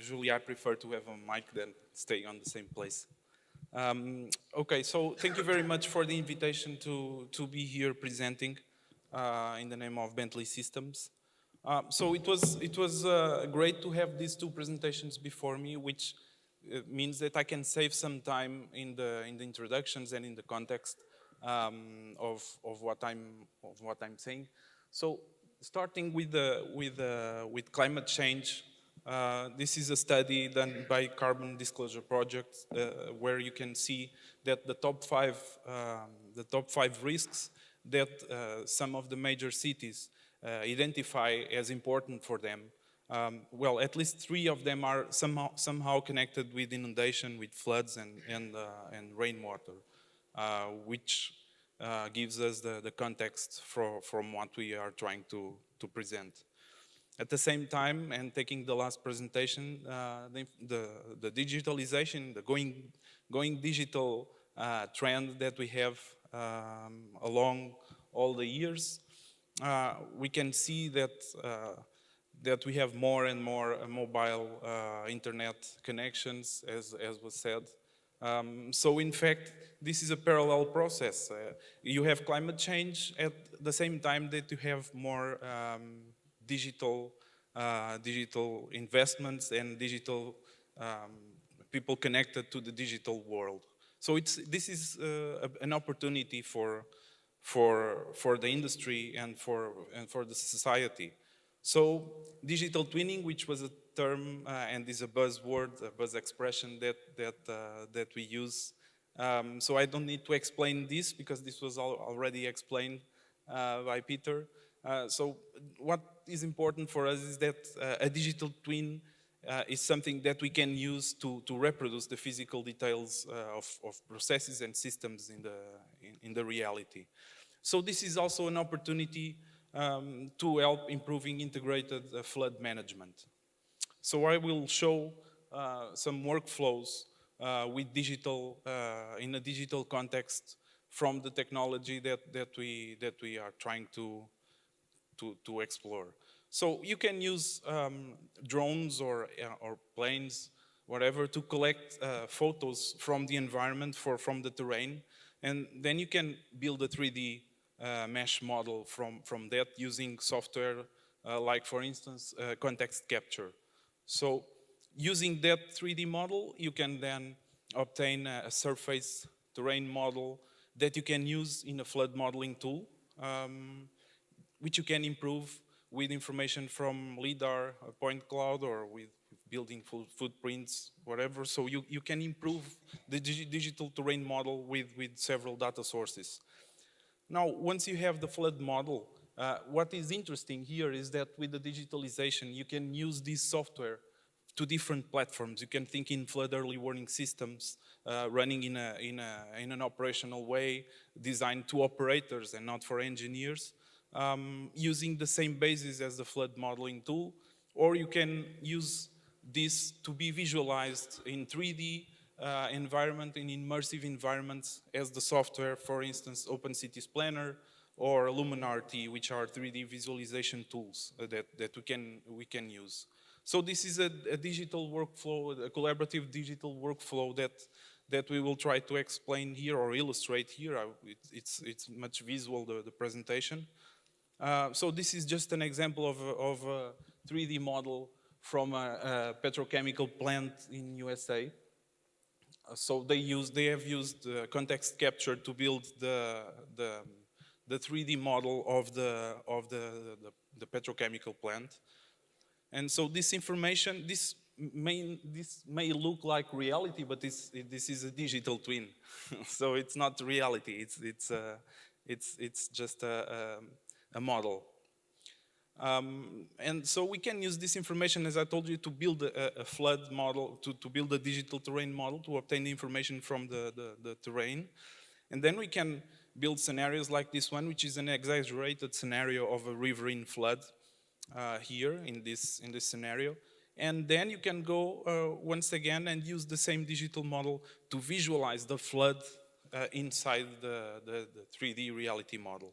usually I prefer to have a mic than stay on the same place. Okay, so thank you very much for the invitation to be here presenting in the name of Bentley Systems. So it was great to have these two presentations before me, which means that I can save some time in the introductions and in the context of what I'm saying. So starting with climate change. This is a study done by Carbon Disclosure Project, where you can see that the top five risks that some of the major cities identify as important for them. Well, at least 3 of them are somehow connected with inundation, with floods and rainwater, which gives us the context from what we are trying to present. At the same time, and taking the last presentation, the digitalization, the going digital trend that we have along all the years, we can see that we have more and more mobile internet connections, as was said. So in fact, this is a parallel process. You have climate change at the same time that you have more digital investments and digital people connected to the digital world. So this is an opportunity for the industry and for the society. So digital twinning, which was a term and is a buzzword, a buzz expression that we use. So I don't need to explain this because this was already explained by Peter. So what is important for us is that a digital twin is something that we can use to reproduce the physical details of processes and systems in the reality. So this is also an opportunity to help improving integrated flood management. So I will show some workflows with digital in a digital context from the technology that we are trying to explore. So you can use drones or planes, whatever, to collect photos from the environment, from the terrain, and then you can build a 3D mesh model from that using software like, for instance, context capture. So using that 3D model, you can then obtain a surface terrain model that you can use in a flood modeling tool, which you can improve with information from LIDAR, point cloud, or with building footprints, whatever. So you can improve the digital terrain model with several data sources. Now, once you have the flood model, what is interesting here is that with the digitalization, you can use this software to different platforms. You can think in flood early warning systems running in an operational way, designed to operators and not for engineers, using the same basis as the flood modeling tool, or you can use this to be visualized in 3D environment, in immersive environments as the software, for instance, Open Cities Planner or Luminarity, which are 3D visualization tools that we can use. So this is a digital workflow, a collaborative digital workflow that we will try to explain here or illustrate here. It's much visual, the presentation. So this is just an example of a 3D model from a petrochemical plant in USA. So they have used context capture to build the 3D model of the petrochemical plant. And so this information, this may look like reality, but this is a digital twin. So it's not reality. It's just a model. And so we can use this information, as I told you, to build a flood model, to build a digital terrain model, to obtain the information from the terrain. And then we can build scenarios like this one, which is an exaggerated scenario of a riverine flood here in this scenario. And then you can go once again and use the same digital model to visualize the flood inside the 3D reality model.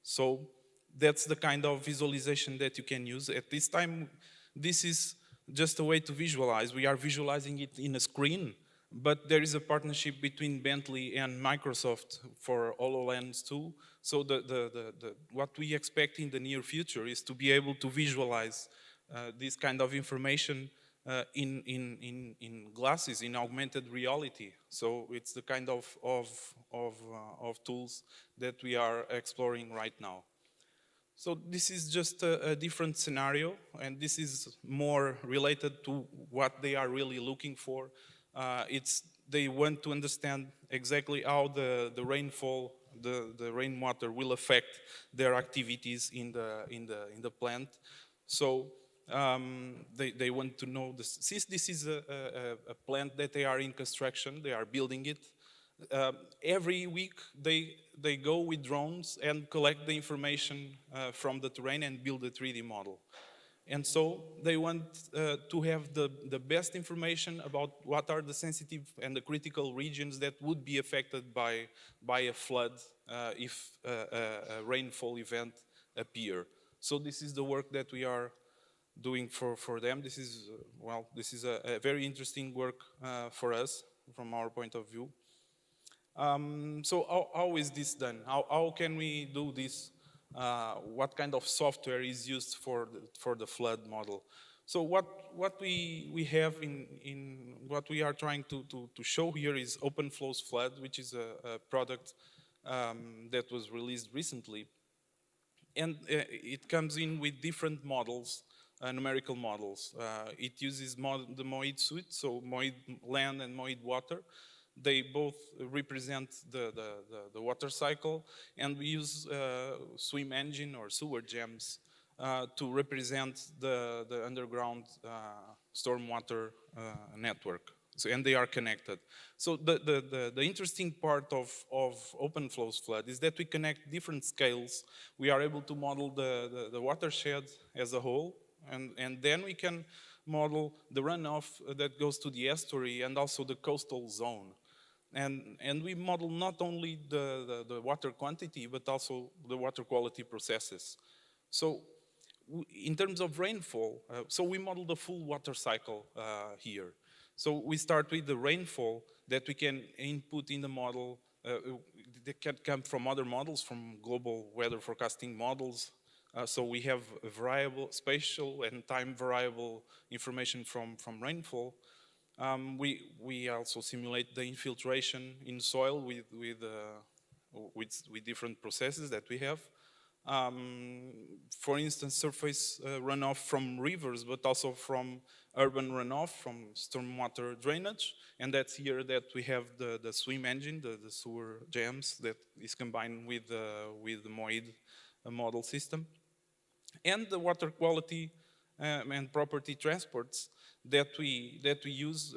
So that's the kind of visualization that you can use. At this time, this is just a way to visualize. We are visualizing it in a screen, but there is a partnership between Bentley and Microsoft for HoloLens too. So what we expect in the near future is to be able to visualize this kind of information in glasses, in augmented reality. So it's the kind of tools that we are exploring right now. So this is just a different scenario, and this is more related to what they are really looking for. They want to understand exactly how the rainfall, the rainwater will affect their activities in the plant. So they want to know this. Since this is a plant that they are in construction, they are building it. Every week they go with drones and collect the information from the terrain and build a 3D model. And so they want to have the best information about what are the sensitive and the critical regions that would be affected by a flood if a rainfall event appear. So this is the work that we are doing for them. This is, well, this is a very interesting work for us from our point of view. So how is this done? How can we do this? What kind of software is used for the flood model? So what we have in what we are trying to show here is OpenFlows Flood, which is a product that was released recently. And it comes in with different models, numerical models. It uses the MOID suite, so MOID land and MOID water. They both represent the water cycle, and we use swim engine or sewer gems to represent the underground stormwater network. So, and they are connected. So the interesting part of OpenFlows Flood is that we connect different scales. We are able to model the watershed as a whole, and then we can model the runoff that goes to the estuary and also the coastal zone. And we model not only the water quantity, but also the water quality processes. So in terms of rainfall, so we model the full water cycle here. So we start with the rainfall that we can input in the model. They can come from other models, from global weather forecasting models. So we have variable, spatial and time variable information from rainfall. We also simulate the infiltration in soil with different processes that we have. For instance, surface runoff from rivers, but also from urban runoff, from stormwater drainage. And that's here that we have the swim engine, the sewer gems that is combined with the MOID model system. And the water quality and property transports that we use.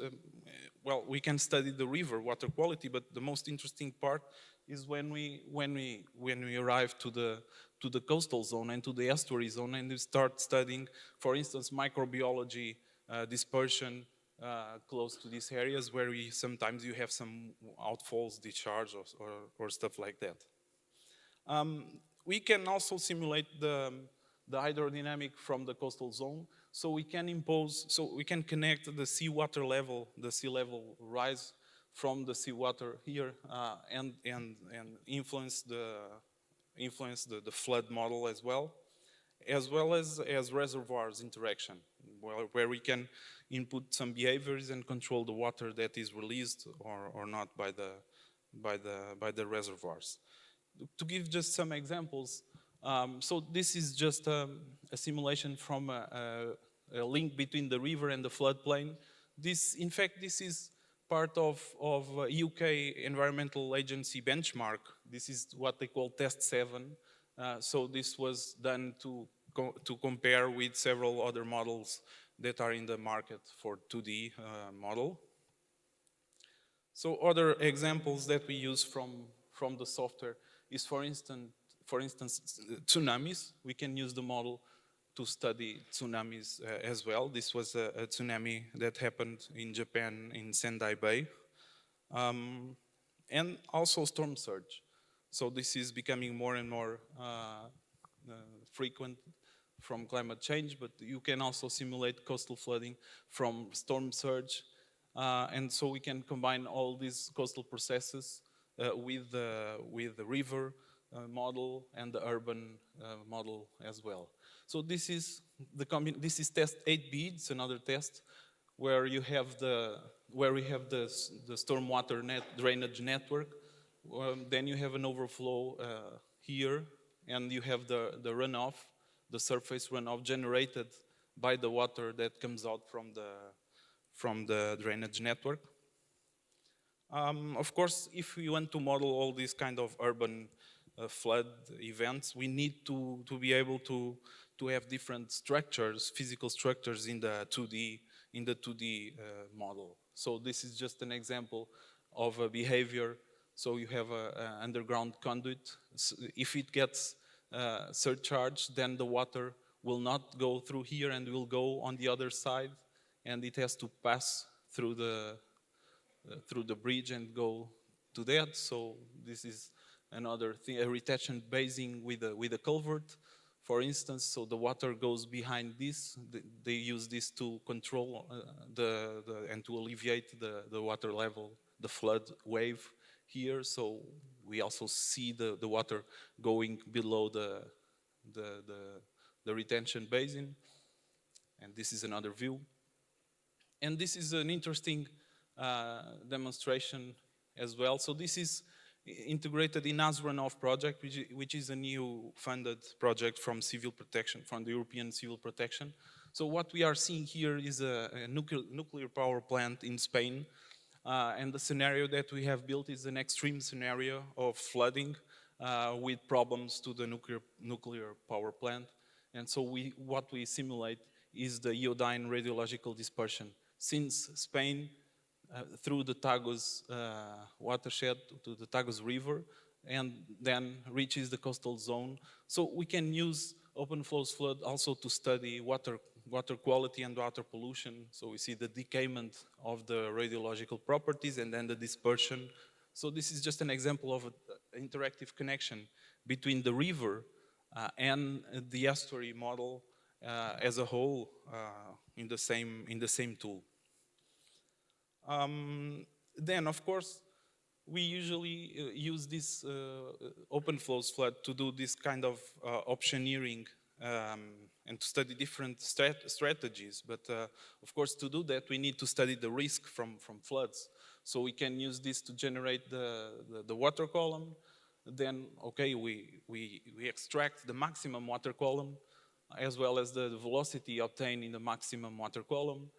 Well, we can study the river water quality, but the most interesting part is when we arrive to the coastal zone and to the estuary zone, and we start studying, for instance, microbiology dispersion close to these areas where sometimes you have some outfalls, discharge, or stuff like that. We can also simulate the hydrodynamic from the coastal zone, so we can connect the seawater level, the sea level rise from the seawater here, and influence the flood model as well as reservoirs interaction, where we can input some behaviors and control the water that is released or not by the reservoirs. To give just some examples, so this is just a simulation from a link between the river and the floodplain. In fact, this is part of UK Environmental Agency benchmark. This is what they call Test 7. So this was done to compare with several other models that are in the market for 2D model. So other examples that we use from the software is, for instance, tsunamis. We can use the model to study tsunamis as well. This was a tsunami that happened in Japan in Sendai Bay. And also storm surge. So this is becoming more and more frequent. climate change, but you can also simulate coastal flooding from storm surge. And so we can combine all these coastal processes with the river model and the urban model as well. So this is test 8B. It's another test where you have we have the stormwater drainage network. Then you have an overflow here, and you have the runoff, the surface runoff generated by the water that comes out from the drainage network. Of course, if we want to model all these kind of urban flood events, we need to be able to have different structures, physical structures in the 2D model. So this is just an example of a behavior. So you have an underground conduit. If it gets surcharged, then the water will not go through here and will go on the other side, and it has to pass through the bridge and go to that. So this is another thing, a retention basin with a culvert, for instance. So the water goes behind this. They use this to control and to alleviate the water level, the flood wave here. So we also see the water going below the retention basin. And this is another view. And this is an interesting demonstration as well. So this is integrated in ASRUNOV project, which is a new funded project from civil protection, from the European Civil Protection. So what we are seeing here is a nuclear power plant in Spain. And the scenario that we have built is an extreme scenario of flooding with problems to the nuclear power plant. And so what we simulate is the iodine radiological dispersion. Since Spain, through the Tagus watershed to the Tagus River, and then reaches the coastal zone. So we can use open flows flood also to study water quality and water pollution. So we see the decayment of the radiological properties and then the dispersion. So this is just an example of an interactive connection between the river and the estuary model as a whole in the same tool. Then, of course, we usually use this open flows flood to do this kind of optioneering and to study different strategies. But of course, to do that, we need to study the risk from floods. So we can use this to generate the water column. Then, okay, we extract the maximum water column as well as the velocity obtained in the maximum water column.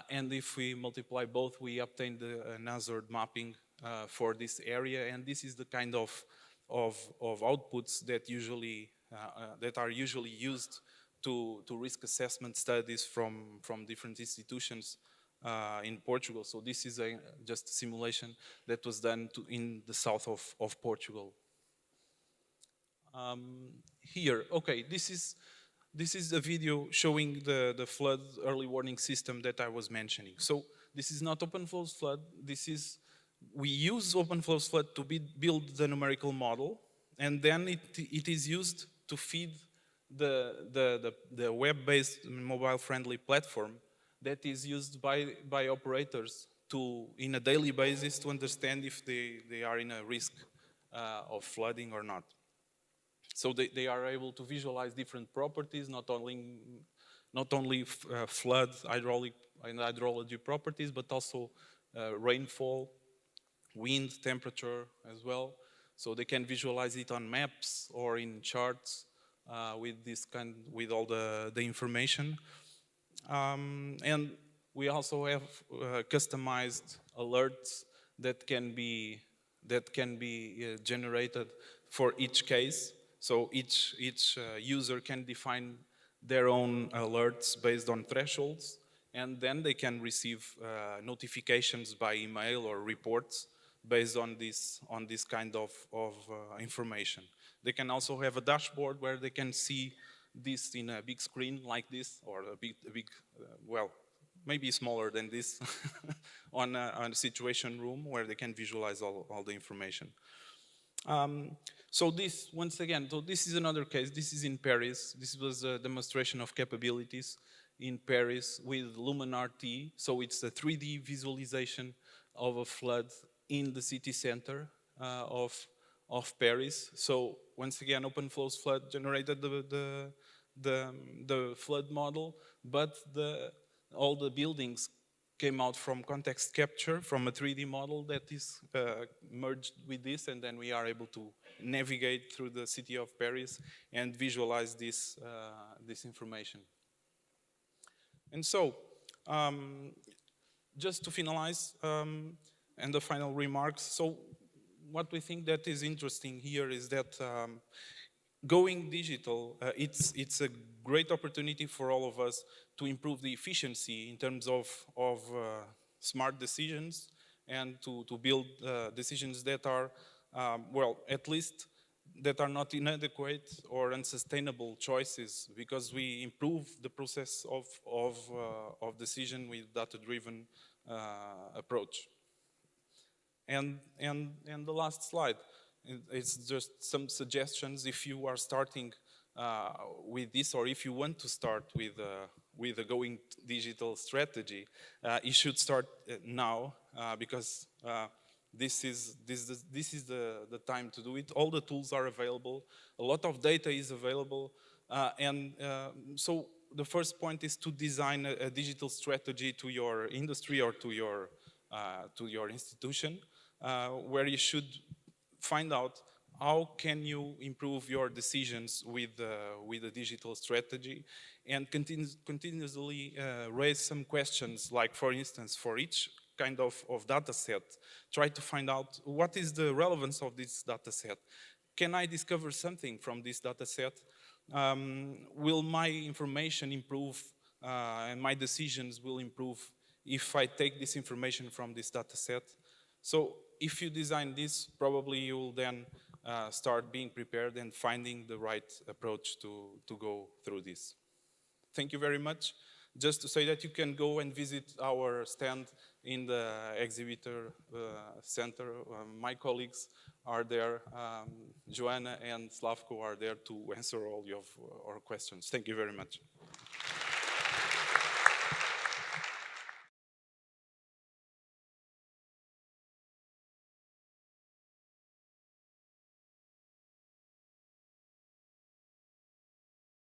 And if we multiply both, we obtain an hazard mapping for this area. And this is the kind of outputs that are usually used to risk assessment studies from different institutions in Portugal. So this is just a simulation that was done in the south of Portugal. Here, okay, this is a video showing the flood early warning system that I was mentioning. So this is not open flows flood. We use open flows flood to build the numerical model, and then it is used to feed the web-based mobile-friendly platform that is used by operators in a daily basis to understand if they are in a risk of flooding or not. So they are able to visualize different properties, not only flood, hydraulic and hydrology properties, but also rainfall, wind, temperature as well. So they can visualize it on maps or in charts with all the information. And we also have customized alerts that can be generated for each case. So each user can define their own alerts based on thresholds, and then they can receive notifications by email or reports based on this kind of information. They can also have a dashboard where they can see this in a big screen like this, or a big well, maybe smaller than this, on a situation room where they can visualize all the information. So this, once again, so this is another case. This is in Paris. This was a demonstration of capabilities in Paris with LumenRT. So it's a 3D visualization of a flood in the city center of Paris. So once again, OpenFlow's flood generated the flood model, but all the buildings came out from context capture from a 3D model that is merged with this, and then we are able to navigate through the city of Paris and visualize this, this information. And so, just to finalize, and the final remarks, so what we think that is interesting here is that going digital, it's a great opportunity for all of us to improve the efficiency in terms of smart decisions and to build decisions that are, well, at least that are not inadequate or unsustainable choices, because we improve the process of decision with data-driven approach. And the last slide, it's just some suggestions if you are starting with this, or if you want to start with a going digital strategy. You should start now, because this is the time to do it. All the tools are available. A lot of data is available, so the first point is to design a digital strategy to your industry or to your institution, where you should find out how can you improve your decisions with a digital strategy, and continuously raise some questions, like, for instance, for each kind of data set, try to find out what is the relevance of this data set. Can I discover something from this data set? Will my information improve and my decisions will improve if I take this information from this data set? So if you design this, probably you will then start being prepared and finding the right approach to go through this. Thank you very much. Just to say that you can go and visit our stand in the exhibitor center. My colleagues are there. Joanna and Slavko are there to answer all of our questions. Thank you very much.